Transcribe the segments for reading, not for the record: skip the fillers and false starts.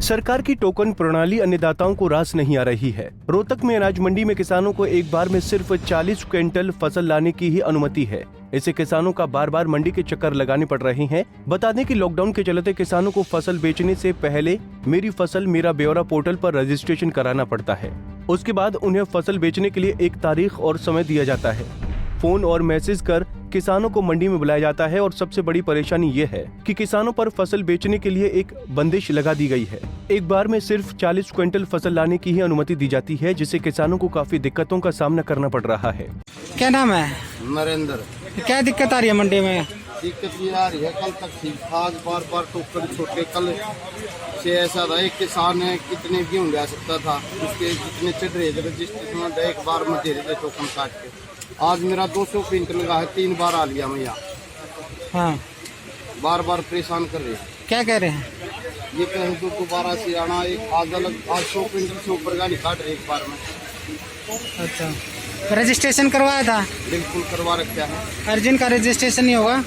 सरकार की टोकन प्रणाली अन्नदाताओं को रास नहीं आ रही है। रोहतक में अनाज मंडी में किसानों को एक बार में सिर्फ 40 क्विंटल फसल लाने की ही अनुमति है। इससे किसानों का बार बार मंडी के चक्कर लगाने पड़ रहे हैं। बता दें कि लॉकडाउन के चलते किसानों को फसल बेचने से पहले मेरी फसल मेरा ब्यौरा पोर्टल पर रजिस्ट्रेशन कराना पड़ता है। उसके बाद उन्हें फसल बेचने के लिए एक तारीख और समय दिया जाता है। फोन और मैसेज कर किसानों को मंडी में बुलाया जाता है और सबसे बड़ी परेशानी ये है कि किसानों पर फसल बेचने के लिए एक बंदिश लगा दी गई है। एक बार में सिर्फ 40 क्विंटल फसल लाने की ही अनुमति दी जाती है, जिससे किसानों को काफी दिक्कतों का सामना करना पड़ रहा है। क्या नाम है? नरेंद्र। क्या दिक्कत आ रही है मंडी में? दिक्कत ये आ रही है, कल तक ठीक ठाक, बार बार टोकन छोटे। कल से ऐसा था, एक किसान है कितने गेहूँ ले सकता था, उसके जितने चढ़ रहे थे रजिस्ट्रेशन एक बार में दे रहे थे टोकन काट के। आज मेरा 200 क्विंटल लगा है, 3 बार आ लिया मैं यहाँ। हाँ, बार बार परेशान कर रहे हैं। क्या कह रहे हैं? ये कहें तो दोबारा से आना, एक आज 100 क्विंटल से ऊपर का नहीं काट रहे एक बार में। अच्छा, रजिस्ट्रेशन करवाया था? बिल्कुल करवा रखा है। और जिनका रजिस्ट्रेशन नहीं होगा?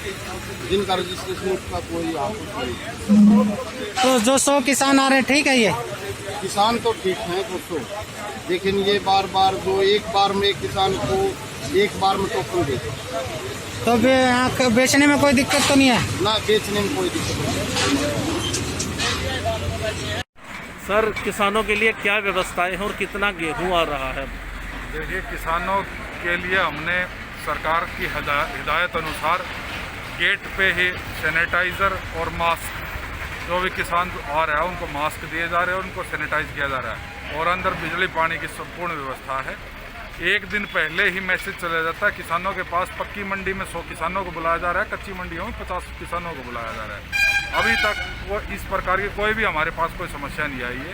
जिनका रजिस्ट्रेशन उसका कोई आप तो जो 100 किसान आ रहे हैं, ठीक है? ये किसान तो ठीक है दोस्तों, लेकिन ये बार बार जो एक बार में किसान को एक बार में टोकन दे, तो यहाँ बेचने में कोई दिक्कत तो नहीं है ना? बेचने में कोई दिक्कत नहीं। सर, किसानों के लिए क्या व्यवस्थाएं हैं और कितना गेहूं आ रहा है? देखिए, किसानों के लिए हमने सरकार की हिदायत अनुसार गेट पे ही सैनिटाइज़र और मास्क, जो भी किसान आ रहा है उनको मास्क दिए जा रहे हैं और उनको सैनिटाइज किया जा रहा है, और अंदर बिजली पानी की संपूर्ण व्यवस्था है। एक दिन पहले ही मैसेज चला जाता है किसानों के पास। पक्की मंडी में 100 किसानों को बुलाया जा रहा है, कच्ची मंडियों में 50 किसानों को बुलाया जा रहा है। अभी तक वो इस प्रकार की कोई भी हमारे पास कोई समस्या नहीं आई है।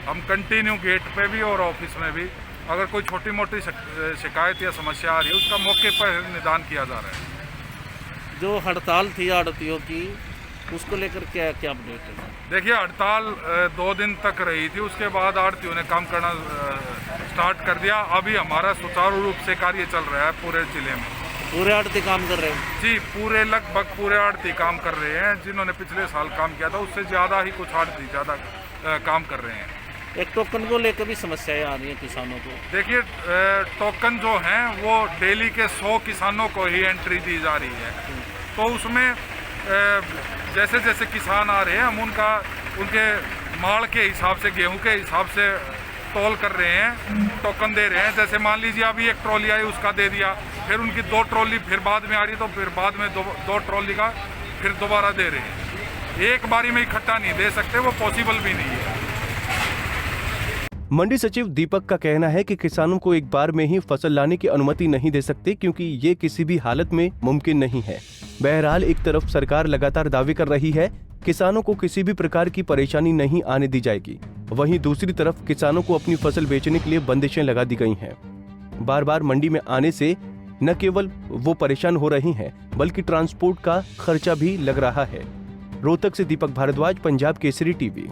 हम कंटिन्यू गेट पे भी और ऑफिस में भी अगर कोई छोटी मोटी शिकायत या समस्या आ रही है, उसका मौके पर निदान किया जा रहा है। जो हड़ताल थी आड़तियों की, उसको लेकर क्या क्या अपडेट है? देखिए, हड़ताल 2 दिन तक रही थी, उसके बाद आड़तियों ने काम करना स्टार्ट कर दिया। अभी हमारा सुचारू रूप से कार्य चल रहा है पूरे जिले में। पूरे आड़ती काम कर रहे हैं? जी, पूरे लगभग पूरे आड़ती काम कर रहे हैं। जिन्होंने पिछले साल काम किया था उससे ज़्यादा ही कुछ आड़ती ज़्यादा काम कर रहे हैं। एक टोकन को लेकर भी समस्याएं आ रही हैं किसानों को? देखिए, टोकन जो हैं वो डेली के 100 किसानों को ही एंट्री दी जा रही है। तो उसमें जैसे जैसे किसान आ रहे हैं, हम उनके माल के हिसाब से, गेहूं के हिसाब से तौल कर रहे हैं, टोकन दे रहे हैं। जैसे मान लीजिए अभी एक ट्रॉली आई, उसका दे दिया, फिर उनकी 2 ट्रॉली फिर बाद में आ रही, तो फिर बाद में 2 ट्रॉली का फिर दोबारा दे रहे हैं। एक बारी में इकट्ठा नहीं दे सकते, वो पॉसिबल भी नहीं है। मंडी सचिव दीपक का कहना है कि किसानों को एक बार में ही फसल लाने की अनुमति नहीं दे सकते, क्योंकि ये किसी भी हालत में मुमकिन नहीं है। बहरहाल, एक तरफ सरकार लगातार दावे कर रही है किसानों को किसी भी प्रकार की परेशानी नहीं आने दी जाएगी, वहीं दूसरी तरफ किसानों को अपनी फसल बेचने के लिए बंदिशें लगा दी गई हैं। बार बार मंडी में आने से न केवल वो परेशान हो रही हैं, बल्कि ट्रांसपोर्ट का खर्चा भी लग रहा है। रोहतक से दीपक भारद्वाज, पंजाब केसरी टीवी।